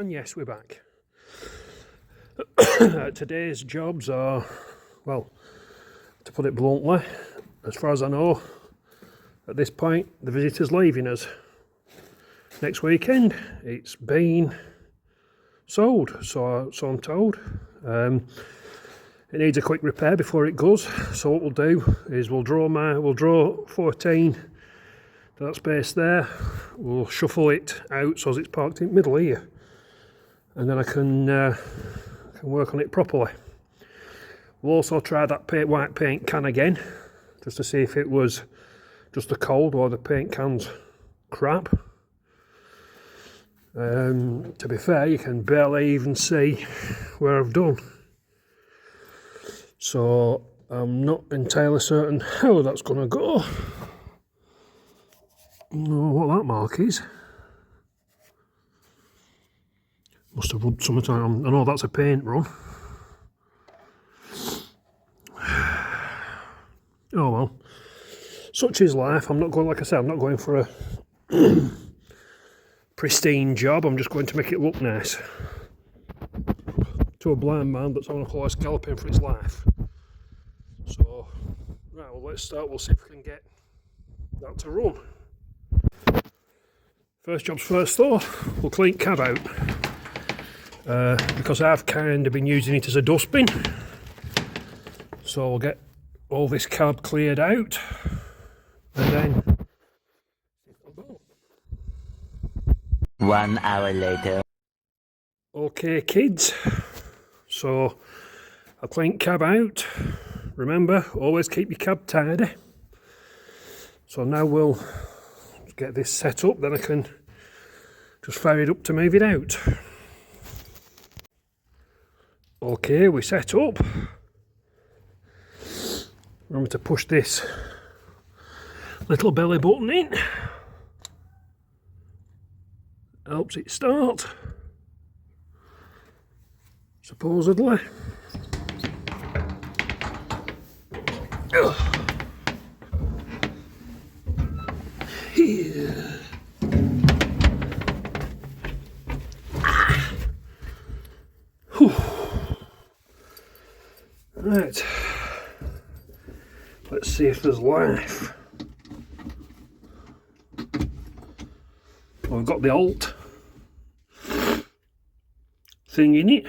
And yes, we're back. Today's jobs are, well, to put it bluntly, as far as I know, at this point, the visitor's leaving us. Next weekend, it's been sold, so I'm told. It needs a quick repair before it goes. So what we'll do is we'll draw 14 to that space there. We'll shuffle it out so as it's parked in the middle here, and then I can work on it properly. We'll also try that white paint can again, just to see if it was just the cold or the paint can's crap. To be fair, you can barely even see where I've done. So I'm not entirely certain how that's going to go. What that mark is. Must have rubbed some time. I know that's a paint run. Oh well. Such is life. I'm not going, like I said, I'm not going for a pristine job. I'm just going to make it look nice. To a blind man that's on a horse galloping for his life. So, right, well, let's start. We'll see if we can get that to run. First job's first though, we'll clean cab out. Because I've kind of been using it as a dustbin. So we'll get all this cab cleared out. And then 1 hour later. Okay kids, so I'll clean cab out. Remember, always keep your cab tidy. So now we'll get this set up, then I can just fire it up to move it out. Okay, we set up. Remember to push this little belly button in. Helps it start. Supposedly. Here. Right. Let's see if there's life. Well, I've got the alt thing in it.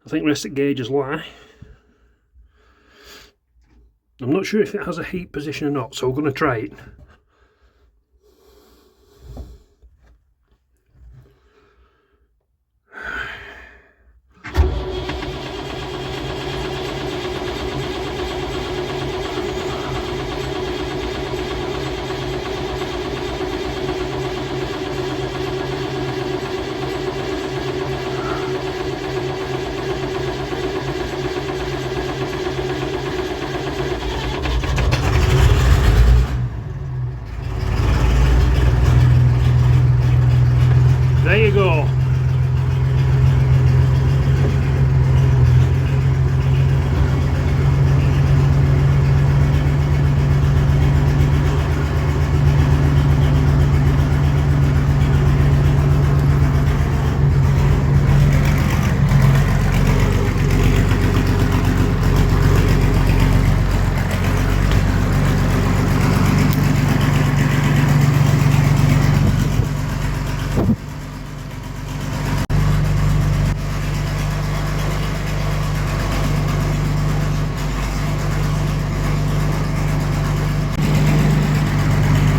I think the rest of the gauges lie. I'm not sure if it has a heat position or not, so we're going to try it. There you go.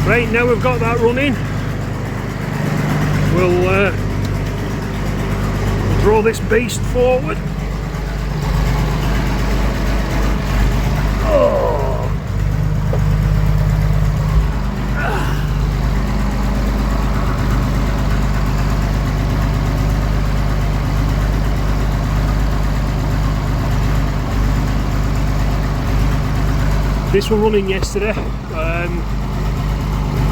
Right, now we've got that running, we'll draw this beast forward. Oh. This was running yesterday.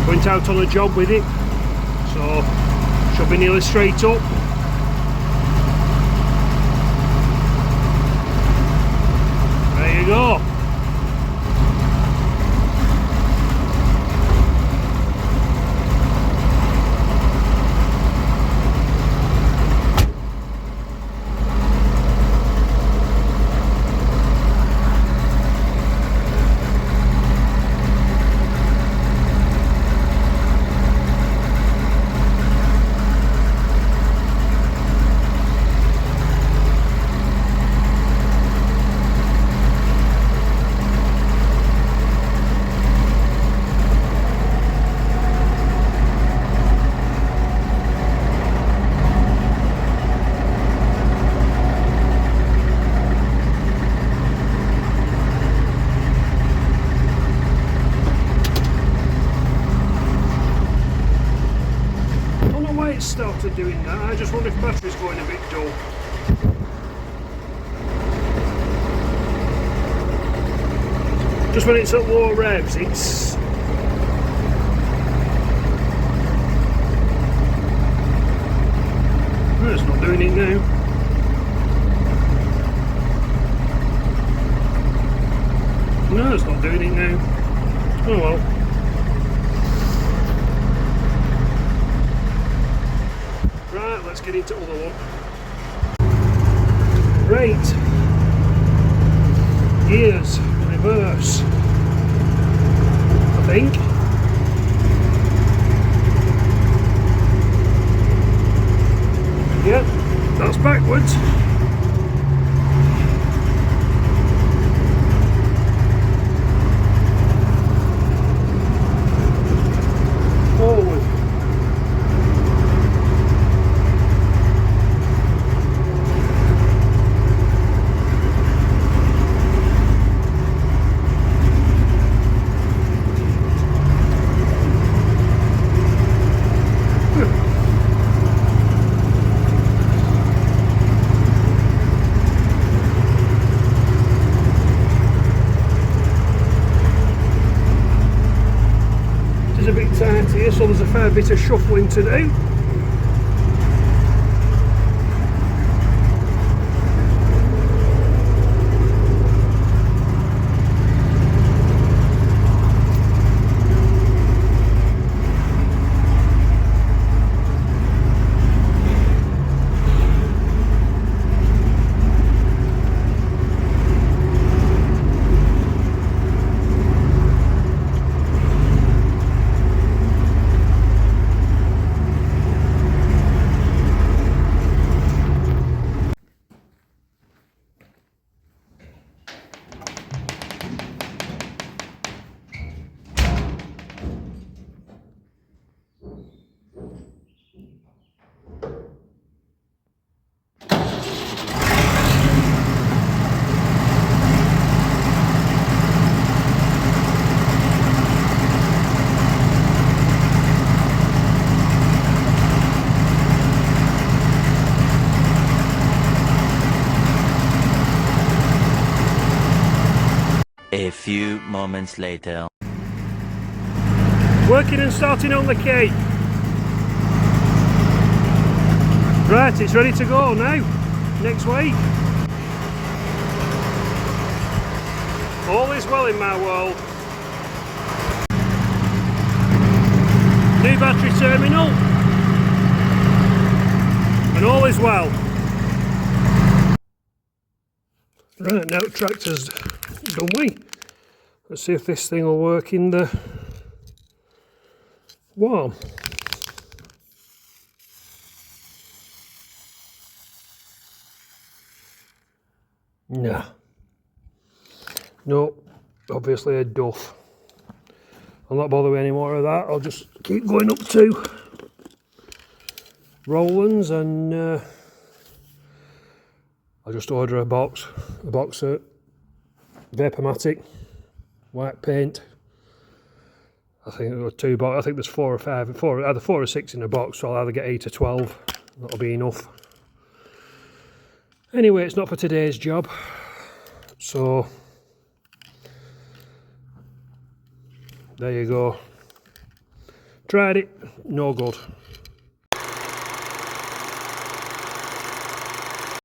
Went out on a job with it, so should be nearly straight up. There you go. started doing that. I just wonder if battery's going a bit dull. Just when it's at low revs, it's... No, it's not doing it now. No, it's not doing it now. Oh well. Right, let's get into other one. Right. Gears, reverse. I think. Yep, that's backwards. Forward. A bit tight here, so there's a fair bit of shuffling to do. A few moments later. Working and starting on the key. Right, it's ready to go now. Next week. All is well in my world. New battery terminal. And all is well. Right, now tractor's done we. Let's see if this thing will work in the warm. No. No, obviously a duff. I'll not bother with any more of that. I'll just keep going up to Roland's and I'll just order a box of Vapormatic white paint. I think there were 2 boxes. I think there's 4 or 5, either 4 or 6 in a box, so I'll either get 8 or 12. That'll be enough. Anyway, it's not for today's job, so there you go. Tried it, no good.